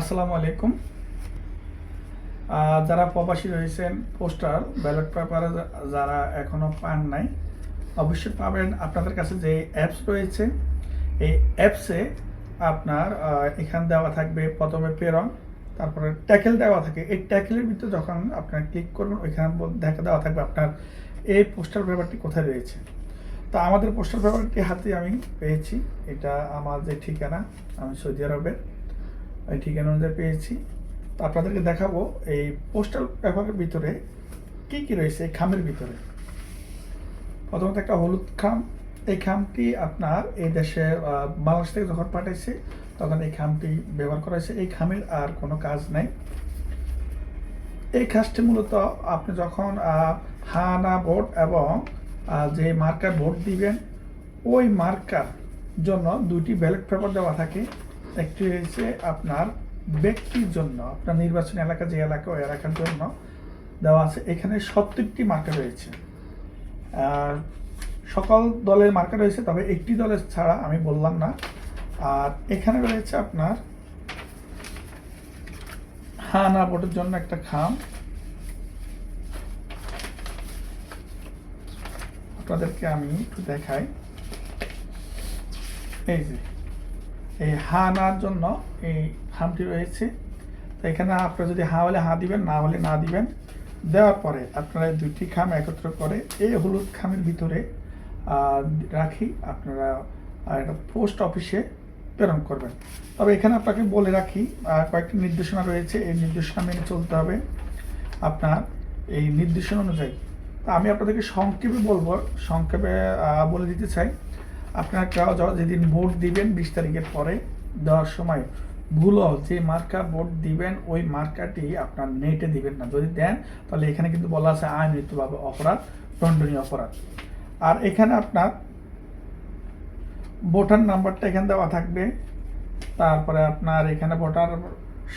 আসসালামু আলাইকুম। যারা প্রবাসী রয়েছেন পোস্টাল ব্যালট পেপার যারা এখনো পান নাই অবশ্যই পাবেন। আপনাদের কাছে যে অ্যাপস রয়েছে এই অ্যাপসে আপনার এখানে দেওয়া থাকবে প্রথমে প্রেরণ, তারপরে ট্যাকেল দেওয়া থাকে। এই ট্যাকেলের ভিতরে যখন আপনার ক্লিক করবেন ওইখানে দেখা দেওয়া থাকবে আপনার এই পোস্টাল পেপারটি কোথায় রয়েছে। তো আমাদের পোস্টাল পেপারটি হাতে আমি পেয়েছি। এটা আমার যে ঠিকানা, আমি সৌদি আরবের এই ঠিকানা অনুযায়ী পেয়েছি। তো আপনাদেরকে দেখাবো এই পোস্টাল পেপারের ভিতরে কি কি রয়েছে এই খামের ভিতরে। প্রথমত একটা হলুদ খাম। এই খামটি আপনার এই দেশে বাংলাদেশ থেকে যখন পাঠাইছে তখন এই খামটি ব্যবহার করা হয়েছে। এই খামের আর কোনো কাজ নাই। এই কাজটি মূলত আপনি যখন হা না ভোট এবং যে মার্কার ভোট দিবেন ওই মার্কার জন্য দুটি ব্যালট পেপার দেওয়া থাকে। একটি হয়েছে আপনার ব্যক্তির জন্য, আপনার নির্বাচনী এলাকা যে এলাকা ওই এলাকার জন্য দেওয়া আছে। এখানে 70টি মার্কা রয়েছে। সকল দলের মার্কা রয়েছে, তবে একটি দলের ছাড়া আমি বললাম না। আর এখানে রয়েছে আপনার হা না ভোটের জন্য একটা খাম। আপনাদেরকে আমি একটু দেখাই। এই যে এই হা নার জন্য এই খামটি রয়েছে। তো এখানে আপনারা যদি হা হলে হা দিবেন, না হলে না দিবেন। দেওয়ার পরে আপনারা দুইটি খাম একত্র করে এই হলুদ খামের ভিতরে রাখি আপনারা একটা পোস্ট অফিসে প্রেরণ করবেন। তবে এখানে আপনাকে বলে রাখি কয়েকটি নির্দেশনা রয়েছে, এই নির্দেশনা মেনে চলতে হবে আপনার এই নির্দেশনা অনুযায়ী। আমি আপনাদেরকে সংক্ষেপে বলবো, সংক্ষেপে বলে দিতে চাই। আপনারা যেদিন ভোট দিবেন 20 তারিখের পরে দেওয়ার সময় ভুলও যে মার্কা ভোট দিবেন ওই মার্কাটি আপনার নেটে দিবেন না। যদি দেন তাহলে এখানে কিন্তু বলা আছে আইনগতভাবে অপরাধ, দণ্ডনীয় অপরাধ। আর এখানে আপনার ভোটার নাম্বারটা এখানে দেওয়া থাকবে। তারপরে আপনার এখানে ভোটার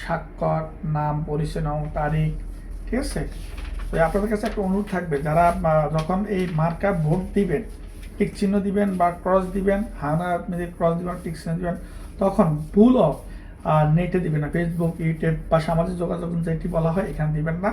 স্বাক্ষর, নাম, পরিচয়, নাম, তারিখ, ঠিক আছে। তো আপনাদের কাছে একটা অনুরোধ থাকবে, যারা যখন এই মার্কা ভোট দিবেন, টিক চিহ্ন দিবেন বা ক্রস দিবেন, হানা আপনি যে ক্রস দিবেন টিক চিহ্ন দিবেন, তখন ভুলও নেটে দিবেন না। ফেসবুক, ইউটিউব বা সামাজিক যোগাযোগ যেটি বলা হয় এখানে দিবেন না।